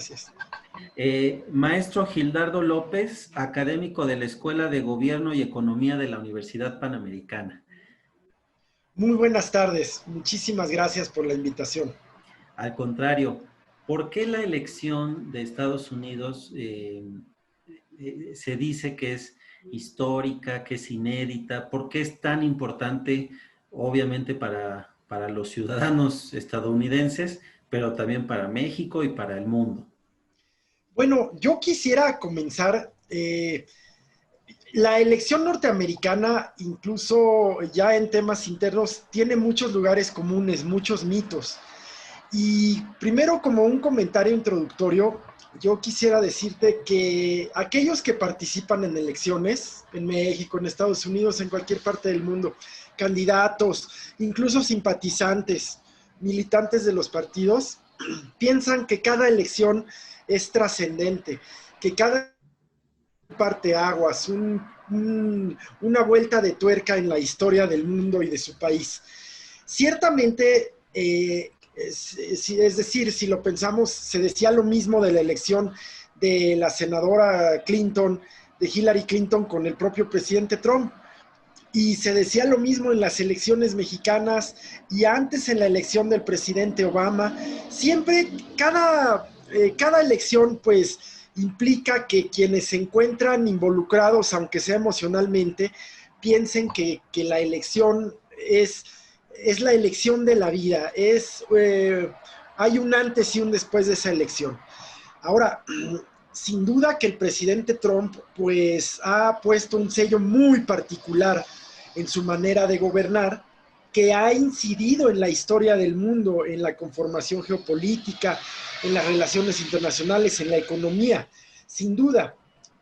Gracias. Maestro Gildardo López, académico de la Escuela de Gobierno y Economía de la Universidad Panamericana. Muy buenas tardes. Muchísimas gracias por la invitación. Al contrario, ¿por qué la elección de Estados Unidos se dice que es histórica, que es inédita? ¿Por qué es tan importante, obviamente, para los ciudadanos estadounidenses, pero también para México y para el mundo? Bueno, yo quisiera comenzar. La elección norteamericana, incluso ya en temas internos, tiene muchos lugares comunes, muchos mitos. Y primero, como un comentario introductorio, yo quisiera decirte que aquellos que participan en elecciones, en México, en Estados Unidos, en cualquier parte del mundo, candidatos, incluso simpatizantes, militantes de los partidos, piensan que cada elección es trascendente, que cada parteaguas, una vuelta de tuerca en la historia del mundo y de su país. Ciertamente, es decir, si lo pensamos, se decía lo mismo de la elección de la senadora Clinton, de Hillary Clinton con el propio presidente Trump. Y se decía lo mismo en las elecciones mexicanas y antes en la elección del presidente Obama. Siempre, cada elección, pues, implica que quienes se encuentran involucrados, aunque sea emocionalmente, piensen que la elección es la elección de la vida. Hay un antes y un después de esa elección. Ahora, sin duda que el presidente Trump, pues, ha puesto un sello muy particular en su manera de gobernar, que ha incidido en la historia del mundo, en la conformación geopolítica, en las relaciones internacionales, en la economía, sin duda.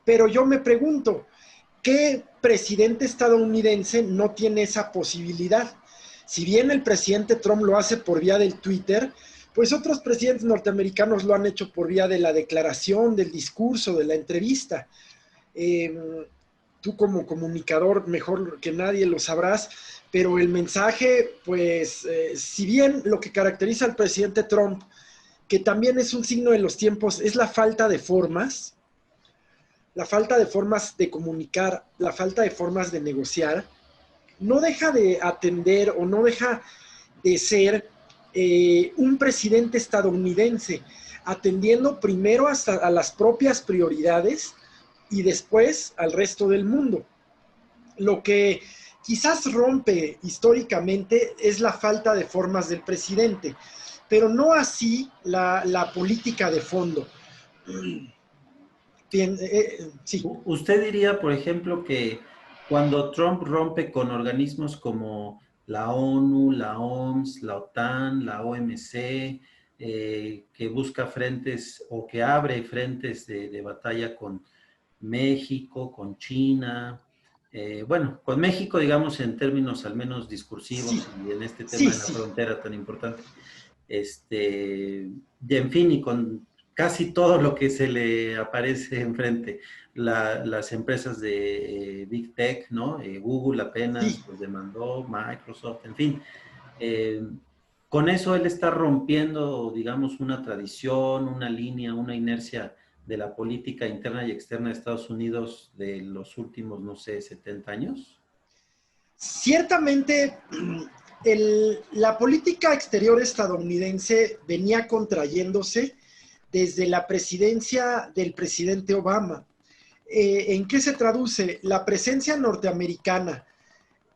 Pero yo me pregunto, ¿qué presidente estadounidense no tiene esa posibilidad? Si bien el presidente Trump lo hace por vía del Twitter, pues otros presidentes norteamericanos lo han hecho por vía de la declaración, del discurso, de la entrevista. Tú como comunicador mejor que nadie lo sabrás, pero el mensaje, pues, si bien lo que caracteriza al presidente Trump, que también es un signo de los tiempos, es la falta de formas de comunicar, la falta de formas de negociar, no deja de atender o no deja de ser un presidente estadounidense, atendiendo primero hasta a las propias prioridades y después al resto del mundo. Lo que quizás rompe históricamente es la falta de formas del presidente, pero no así la política de fondo. Bien, sí. ¿Usted diría, por ejemplo, que cuando Trump rompe con organismos como la ONU, la OMS, la OTAN, la OMC, que busca frentes o que abre frentes de batalla con México, con China, bueno, con México, digamos, en términos al menos discursivos Sí, y en este tema sí, de la sí. frontera tan importante, y en fin, y con casi todo lo que se le aparece enfrente, las empresas de Big Tech, ¿no? Google apenas Sí. pues demandó, Microsoft, en fin. Eh, con eso él está rompiendo, digamos, una tradición, una línea, una inercia de la política interna y externa de Estados Unidos de los últimos, no sé, 70 años. Ciertamente, la política exterior estadounidense venía contrayéndose desde la presidencia del presidente Obama. ¿En qué se traduce? La presencia norteamericana,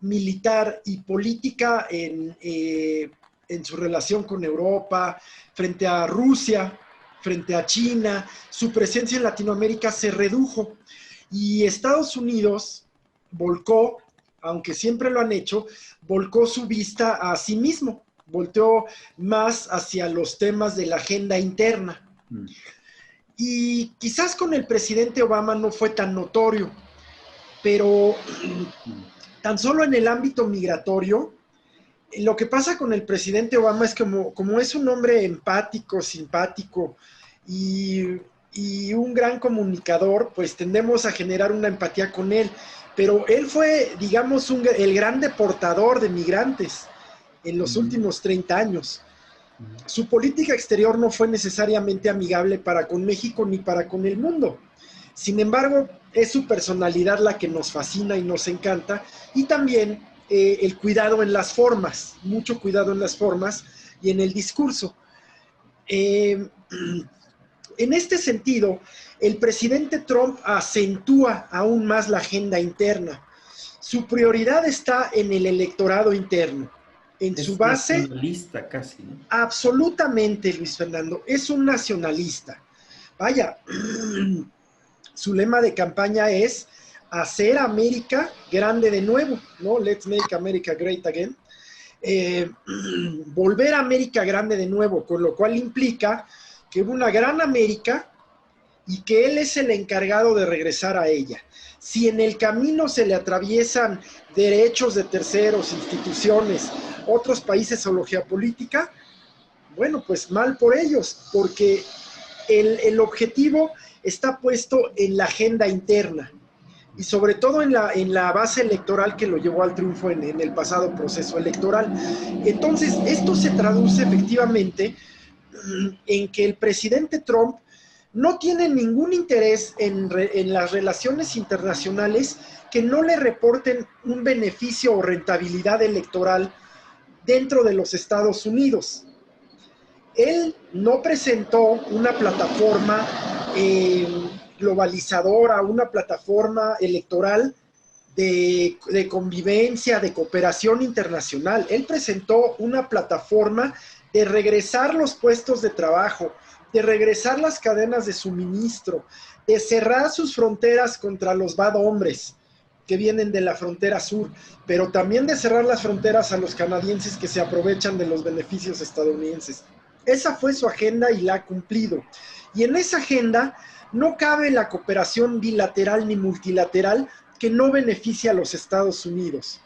militar y política en su relación con Europa, frente a Rusia, frente a China, su presencia en Latinoamérica se redujo y Estados Unidos volcó, aunque siempre lo han hecho, volcó su vista a sí mismo, volteó más hacia los temas de la agenda interna. Y quizás con el presidente Obama no fue tan notorio, pero tan solo en el ámbito migratorio, lo que pasa con el presidente Obama es como es un hombre empático, simpático y un gran comunicador, pues tendemos a generar una empatía con él. Pero él fue, digamos, el gran deportador de migrantes en los últimos 30 años. Su política exterior no fue necesariamente amigable para con México ni para con el mundo. Sin embargo, es su personalidad la que nos fascina y nos encanta, y también el cuidado en las formas, mucho cuidado en las formas y en el discurso. En este sentido, el presidente Trump acentúa aún más la agenda interna. Su prioridad está en el electorado interno, en su Es base. nacionalista casi, ¿no? Absolutamente, Luis Fernando, es un nacionalista. Vaya, su lema de campaña es hacer América grande de nuevo, ¿no? Let's make America great again. Volver a América grande de nuevo, con lo cual implica que hubo una gran América y que él es el encargado de regresar a ella. Si en el camino se le atraviesan derechos de terceros, instituciones, otros países o la geopolítica, bueno, pues mal por ellos, porque el objetivo está puesto en la agenda interna y sobre todo en la base electoral que lo llevó al triunfo en el pasado proceso electoral. Entonces, esto se traduce efectivamente en que el presidente Trump no tiene ningún interés en las relaciones internacionales que no le reporten un beneficio o rentabilidad electoral dentro de los Estados Unidos. Él no presentó una plataforma globalizadora, una plataforma electoral de convivencia, de cooperación internacional. Él presentó una plataforma de regresar los puestos de trabajo, de regresar las cadenas de suministro, de cerrar sus fronteras contra los bad hombres que vienen de la frontera sur, pero también de cerrar las fronteras a los canadienses que se aprovechan de los beneficios estadounidenses. Esa fue su agenda y la ha cumplido. Y en esa agenda no cabe la cooperación bilateral ni multilateral que no beneficia a los Estados Unidos.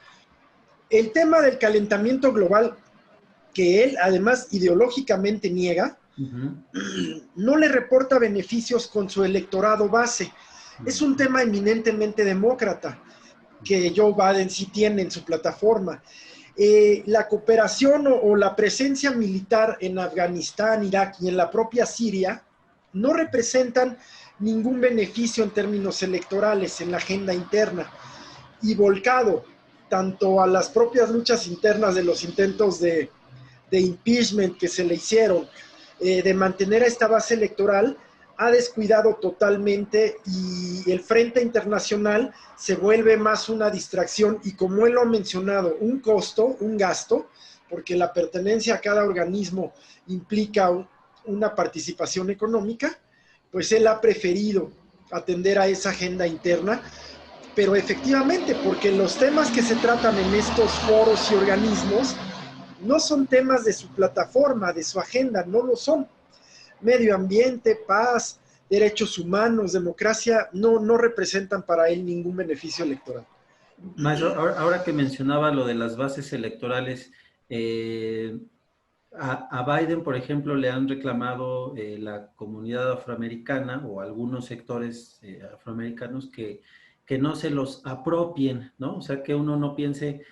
El tema del calentamiento global, que él además ideológicamente niega, no le reporta beneficios con su electorado base. Es un tema eminentemente demócrata que Joe Biden sí tiene en su plataforma. La cooperación o la presencia militar en Afganistán, Irak y en la propia Siria no representan ningún beneficio en términos electorales en la agenda interna, y volcado tanto a las propias luchas internas de los intentos de impeachment que se le hicieron, de mantener a esta base electoral, ha descuidado totalmente, y el frente internacional se vuelve más una distracción y, como él lo ha mencionado, un costo, un gasto, porque la pertenencia a cada organismo implica una participación económica. Pues él ha preferido atender a esa agenda interna, pero efectivamente, porque los temas que se tratan en estos foros y organismos no son temas de su plataforma, de su agenda, no lo son. Medio ambiente, paz, derechos humanos, democracia, no representan para él ningún beneficio electoral. Maestro, ahora que mencionaba lo de las bases electorales, a Biden, por ejemplo, le han reclamado la comunidad afroamericana o algunos sectores afroamericanos que no se los apropien, ¿no? O sea, que uno no piense,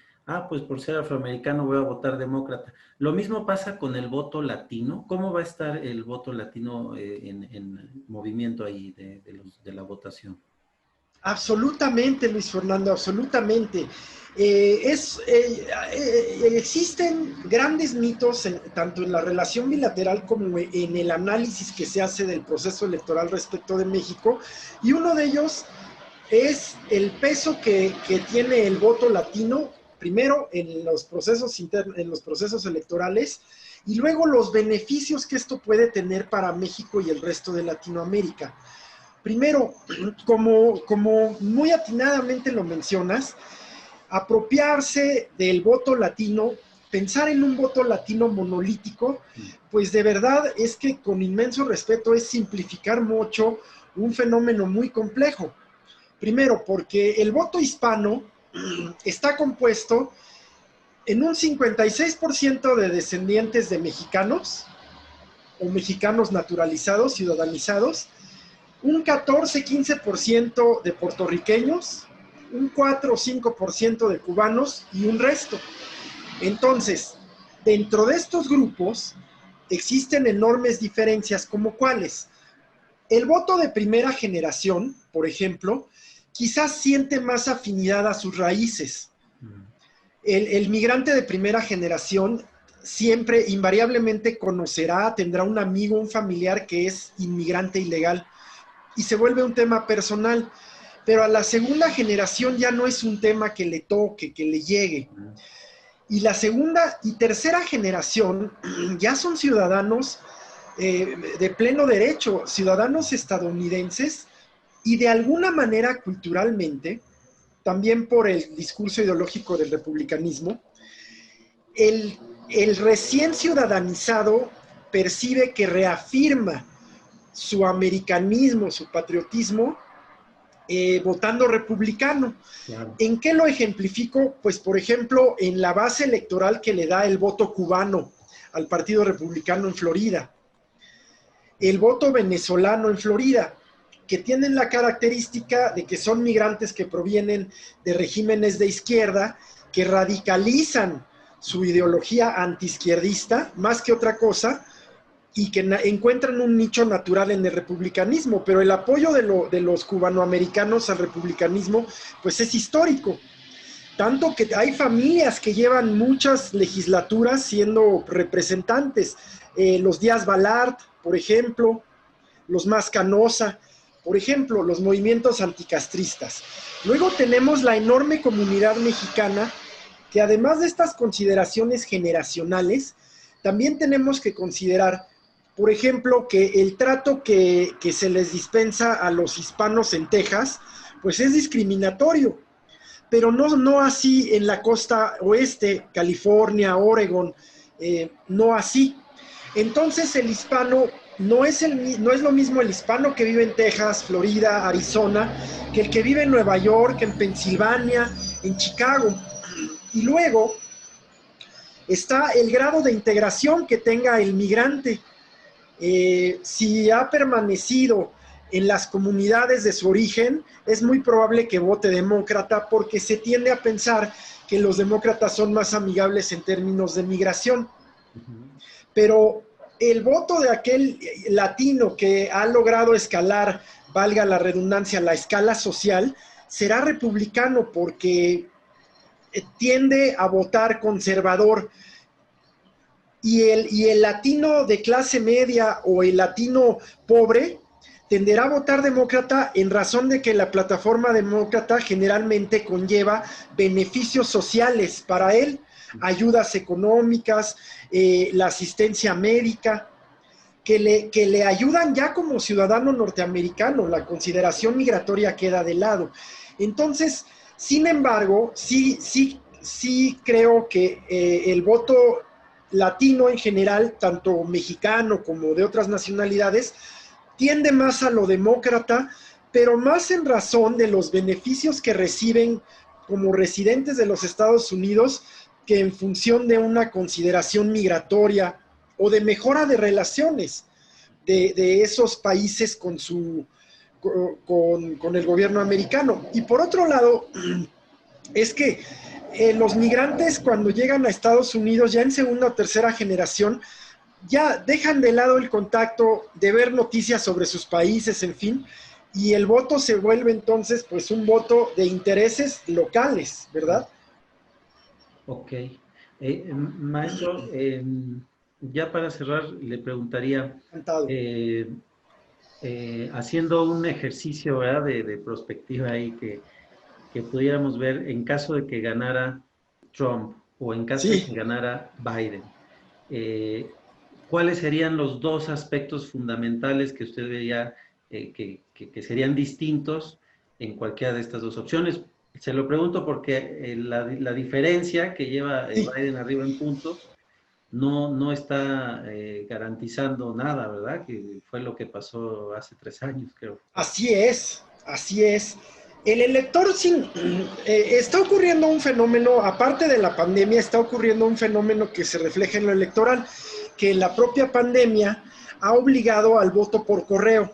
pues por ser afroamericano voy a votar demócrata. Lo mismo pasa con el voto latino. ¿Cómo va a estar el voto latino en movimiento ahí de la votación? Absolutamente, Luis Fernando, absolutamente. Existen grandes mitos tanto en la relación bilateral como en el análisis que se hace del proceso electoral respecto de México, y uno de ellos es el peso que tiene el voto latino, primero en los procesos en los procesos electorales, y luego los beneficios que esto puede tener para México y el resto de Latinoamérica. Primero, como muy atinadamente lo mencionas, apropiarse del voto latino, pensar en un voto latino monolítico, pues de verdad es que, con inmenso respeto, es simplificar mucho un fenómeno muy complejo. Primero, porque el voto hispano está compuesto en un 56% de descendientes de mexicanos o mexicanos naturalizados, ciudadanizados, un 14-15% de puertorriqueños, un 4 o 5% de cubanos y un resto. Entonces, dentro de estos grupos existen enormes diferencias, como cuáles. El voto de primera generación, por ejemplo, quizás siente más afinidad a sus raíces. El migrante de primera generación siempre, invariablemente conocerá, tendrá un amigo, un familiar que es inmigrante ilegal y se vuelve un tema personal. Pero a la segunda generación ya no es un tema que le toque, que le llegue. Y la segunda y tercera generación ya son ciudadanos de pleno derecho, ciudadanos estadounidenses y de alguna manera culturalmente, también por el discurso ideológico del republicanismo, el recién ciudadanizado percibe que reafirma su americanismo, su patriotismo, votando republicano. Claro. ¿En qué lo ejemplifico? Pues, por ejemplo, en la base electoral que le da el voto cubano al Partido Republicano en Florida, el voto venezolano en Florida, que tienen la característica de que son migrantes que provienen de regímenes de izquierda, que radicalizan su ideología antiizquierdista, más que otra cosa, y que encuentran un nicho natural en el republicanismo, pero el apoyo de los cubanoamericanos al republicanismo, pues es histórico. Tanto que hay familias que llevan muchas legislaturas siendo representantes, los Díaz Balart, por ejemplo, los Mascanosa, por ejemplo, los movimientos anticastristas. Luego tenemos la enorme comunidad mexicana, que además de estas consideraciones generacionales, también tenemos que considerar, por ejemplo, que el trato que se les dispensa a los hispanos en Texas, pues es discriminatorio, pero no así en la costa oeste, California, Oregon, no así. Entonces el hispano no es lo mismo el hispano que vive en Texas, Florida, Arizona, que el que vive en Nueva York, en Pensilvania, en Chicago. Y luego está el grado de integración que tenga el migrante. Si ha permanecido en las comunidades de su origen, es muy probable que vote demócrata, porque se tiende a pensar que los demócratas son más amigables en términos de migración. Pero el voto de aquel latino que ha logrado escalar, valga la redundancia, la escala social, será republicano, porque tiende a votar conservador. Y el latino de clase media o el latino pobre tenderá a votar demócrata, en razón de que la plataforma demócrata generalmente conlleva beneficios sociales para él, ayudas económicas, la asistencia médica, que le ayudan ya como ciudadano norteamericano. La consideración migratoria queda de lado. Entonces, sin embargo, sí creo que el voto latino en general, tanto mexicano como de otras nacionalidades, tiende más a lo demócrata, pero más en razón de los beneficios que reciben como residentes de los Estados Unidos, que en función de una consideración migratoria o de mejora de relaciones de esos países con el gobierno americano. Y por otro lado, es que los migrantes, cuando llegan a Estados Unidos, ya en segunda o tercera generación, ya dejan de lado el contacto, de ver noticias sobre sus países, en fin, y el voto se vuelve entonces pues un voto de intereses locales, ¿verdad? Ok. Maestro, ya para cerrar, le preguntaría, haciendo un ejercicio, ¿verdad?, de prospectiva ahí, que pudiéramos ver en caso de que ganara Trump o en caso de que ganara Biden, ¿cuáles serían los dos aspectos fundamentales que usted vería que serían distintos en cualquiera de estas dos opciones? Se lo pregunto porque la diferencia que lleva Biden arriba en puntos no está garantizando nada, ¿verdad? Que fue lo que pasó hace 3 años, creo. Así es. El elector está ocurriendo un fenómeno, aparte de la pandemia, está ocurriendo un fenómeno que se refleja en lo electoral, que la propia pandemia ha obligado al voto por correo.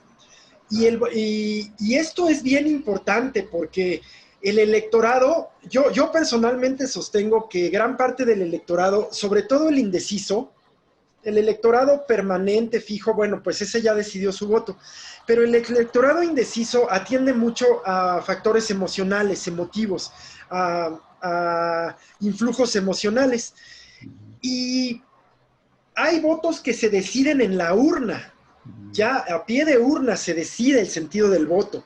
Y esto es bien importante, porque el electorado, yo personalmente sostengo que gran parte del electorado, sobre todo el indeciso, El electorado permanente, fijo, bueno, pues ese ya decidió su voto. Pero el electorado indeciso atiende mucho a factores emocionales, emotivos, a influjos emocionales. Y hay votos que se deciden en la urna. Ya a pie de urna se decide el sentido del voto.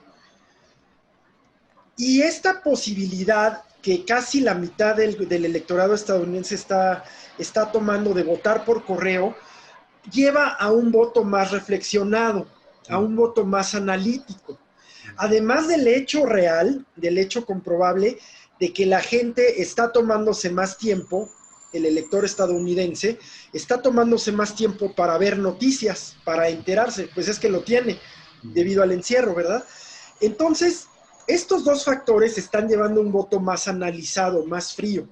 Y esta posibilidad que casi la mitad del electorado estadounidense está tomando de votar por correo, lleva a un voto más reflexionado, a un voto más analítico. Además del hecho real, del hecho comprobable, de que la gente está tomándose más tiempo, el elector estadounidense, está tomándose más tiempo para ver noticias, para enterarse, pues es que lo tiene debido al encierro, ¿verdad? Entonces, estos dos factores están llevando un voto más analizado, más frío.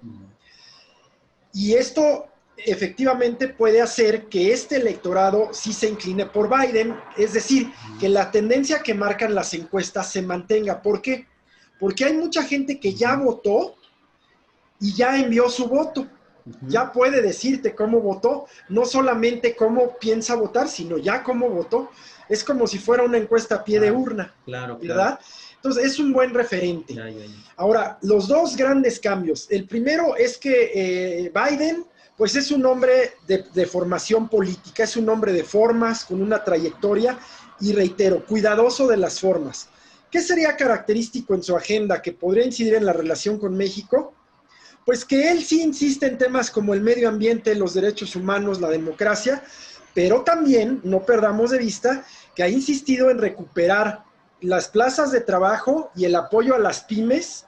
Y esto efectivamente puede hacer que este electorado sí se incline por Biden, es decir, que la tendencia que marcan las encuestas se mantenga. ¿Por qué? Porque hay mucha gente que ya votó y ya envió su voto. Ya puede decirte cómo votó, no solamente cómo piensa votar, sino ya cómo votó. Es como si fuera una encuesta a pie de urna, claro, ¿verdad? Entonces es un buen referente. Ya. Ahora, los dos grandes cambios. El primero es que Biden, pues es un hombre de formación política, es un hombre de formas, con una trayectoria, y reitero, cuidadoso de las formas. ¿Qué sería característico en su agenda que podría incidir en la relación con México? Pues que él sí insiste en temas como el medio ambiente, los derechos humanos, la democracia, pero también no perdamos de vista que ha insistido en recuperar las plazas de trabajo y el apoyo a las pymes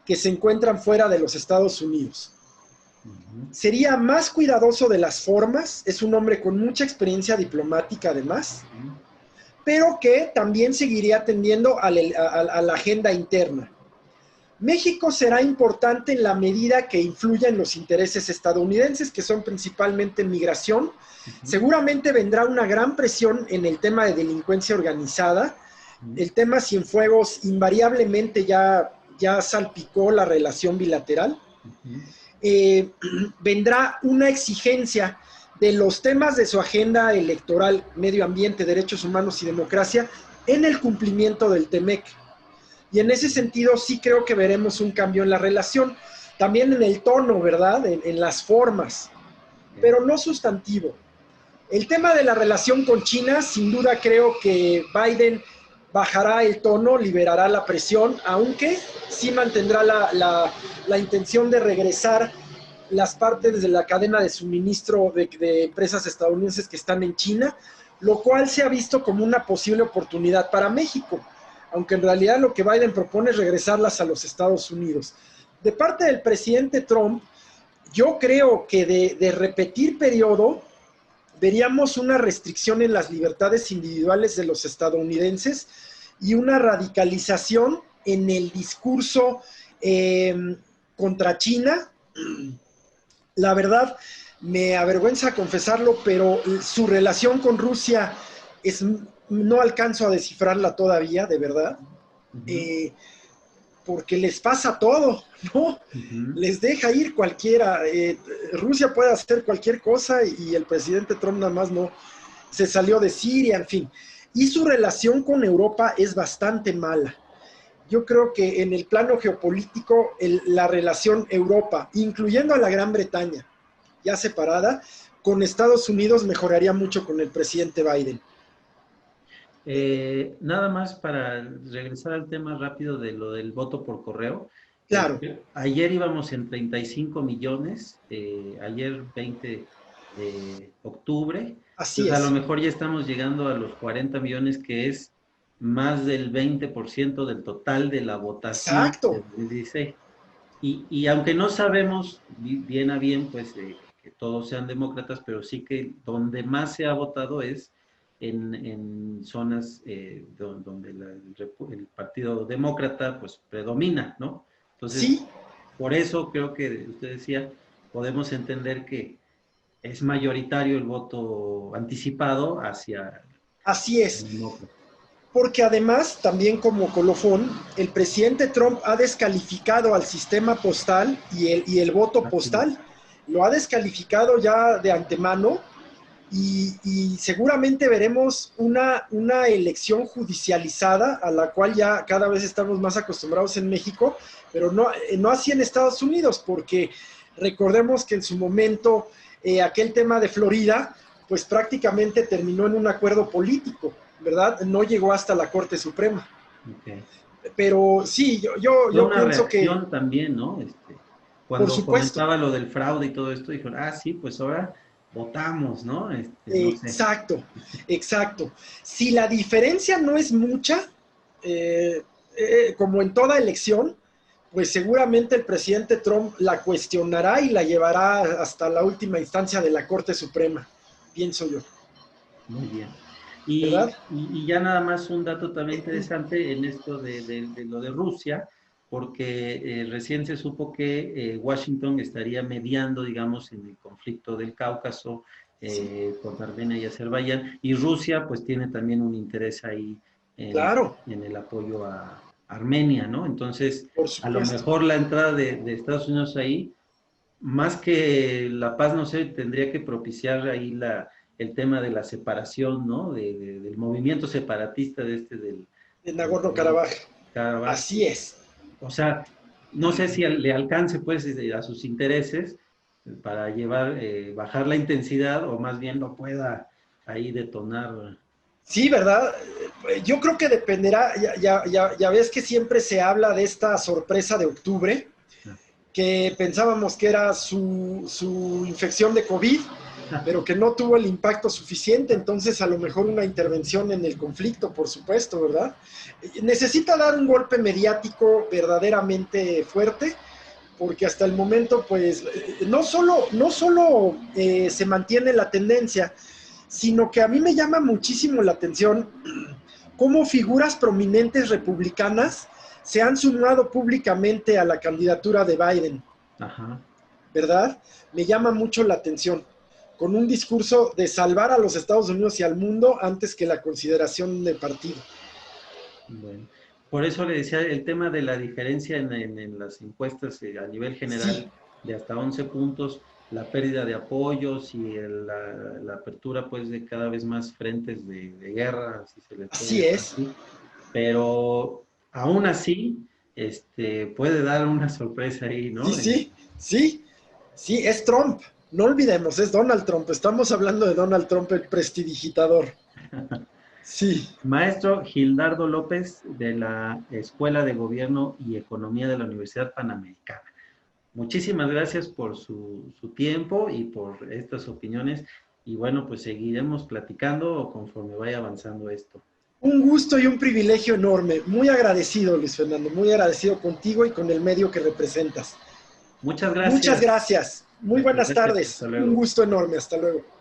que se encuentran fuera de los Estados Unidos. Sería más cuidadoso de las formas, es un hombre con mucha experiencia diplomática además, pero que también seguiría atendiendo a la agenda interna. México será importante en la medida que influya en los intereses estadounidenses, que son principalmente migración. Seguramente vendrá una gran presión en el tema de delincuencia organizada. El tema Cienfuegos invariablemente ya salpicó la relación bilateral. Vendrá una exigencia de los temas de su agenda electoral, medio ambiente, derechos humanos y democracia, en el cumplimiento del TEMEC. Y en ese sentido sí creo que veremos un cambio en la relación, también en el tono, ¿verdad? En las formas, pero no sustantivo. El tema de la relación con China, sin duda creo que Biden bajará el tono, liberará la presión, aunque sí mantendrá la intención de regresar las partes de la cadena de suministro de empresas estadounidenses que están en China, lo cual se ha visto como una posible oportunidad para México, aunque en realidad lo que Biden propone es regresarlas a los Estados Unidos. De parte del presidente Trump, yo creo que de repetir periodo, veríamos una restricción en las libertades individuales de los estadounidenses y una radicalización en el discurso contra China. La verdad, me avergüenza confesarlo, pero su relación con Rusia no alcanzo a descifrarla todavía, de verdad, porque les pasa todo, ¿no? Les deja ir cualquiera. Rusia puede hacer cualquier cosa y el presidente Trump nada más no se salió de Siria, en fin. Y su relación con Europa es bastante mala. Yo creo que en el plano geopolítico, la relación Europa, incluyendo a la Gran Bretaña, ya separada, con Estados Unidos mejoraría mucho con el presidente Biden. Nada más para regresar al tema rápido de lo del voto por correo. Claro. Ayer íbamos en 35 millones, ayer 20 de octubre. Así Entonces, es. a lo mejor ya estamos llegando a los 40 millones, que es más del 20% del total de la votación. Exacto. Dice. Y aunque no sabemos bien a bien, pues, que todos sean demócratas, pero sí que donde más se ha votado es en zonas donde el Partido Demócrata pues predomina, ¿no? Entonces, sí, por eso creo que usted decía, podemos entender que es mayoritario el voto anticipado hacia... Así es. Porque además, también como colofón, el presidente Trump ha descalificado al sistema postal y el voto postal. Lo ha descalificado ya de antemano y seguramente veremos una elección judicializada a la cual ya cada vez estamos más acostumbrados en México, pero no así en Estados Unidos, porque recordemos que en su momento aquel tema de Florida, pues prácticamente terminó en un acuerdo político, ¿verdad? No llegó hasta la Corte Suprema. Okay. Pero sí, Fue yo una pienso que, reacción también, ¿no? por Cuando supuesto, comentaba lo del fraude y todo esto, dijeron, ah, sí, pues ahora votamos, ¿no? No sé. exacto, exacto. Si la diferencia no es mucha, como en toda elección, pues seguramente el presidente Trump la cuestionará y la llevará hasta la última instancia de la Corte Suprema, pienso yo. Muy bien. ¿Verdad? Y ya nada más un dato también interesante en esto de lo de Rusia, porque recién se supo que Washington estaría mediando, digamos, en el conflicto del Cáucaso Sí, con Armenia y Azerbaiyán, y Rusia pues tiene también un interés ahí claro, en el apoyo a Armenia, ¿no? Entonces, por a lo supuesto. mejor la entrada de Estados Unidos ahí, más que la paz, no sé, tendría que propiciar ahí el tema de la separación, ¿no? Del movimiento separatista En de Nagorno-Karabaj. Karabaj. Así es. O sea, no sé si le alcance pues a sus intereses para bajar la intensidad o más bien lo pueda ahí detonar. Sí, ¿verdad? Yo creo que dependerá, ya ves que siempre se habla de esta sorpresa de octubre, que pensábamos que era su infección de COVID, pero que no tuvo el impacto suficiente, entonces a lo mejor una intervención en el conflicto, por supuesto, ¿verdad? Necesita dar un golpe mediático verdaderamente fuerte, porque hasta el momento, pues, no solo se mantiene la tendencia, sino que a mí me llama muchísimo la atención cómo figuras prominentes republicanas se han sumado públicamente a la candidatura de Biden. Ajá. ¿Verdad? Me llama mucho la atención, con un discurso de salvar a los Estados Unidos y al mundo antes que la consideración de partido. Bueno, por eso le decía el tema de la diferencia en las encuestas a nivel Sí, general de hasta 11 puntos, la pérdida de apoyos y la apertura pues de cada vez más frentes de guerra, si se le puede así llamar es. así, pero aún así puede dar una sorpresa ahí, Sí, ¿no? sí, sí, sí, es Trump. No olvidemos, es Donald Trump. Estamos hablando de Donald Trump, el prestidigitador. Sí, Maestro Gildardo López de la Escuela de Gobierno y Economía de la Universidad Panamericana. Muchísimas gracias por su tiempo y por estas opiniones. Y bueno, pues seguiremos platicando conforme vaya avanzando esto. un gusto y un privilegio enorme. Muy agradecido, Luis Fernando, muy agradecido contigo y con el medio que representas. Muchas Muchas gracias. gracias. Muy Gracias, buenas gracias. tardes. Hasta Un luego. gusto enorme. Hasta luego.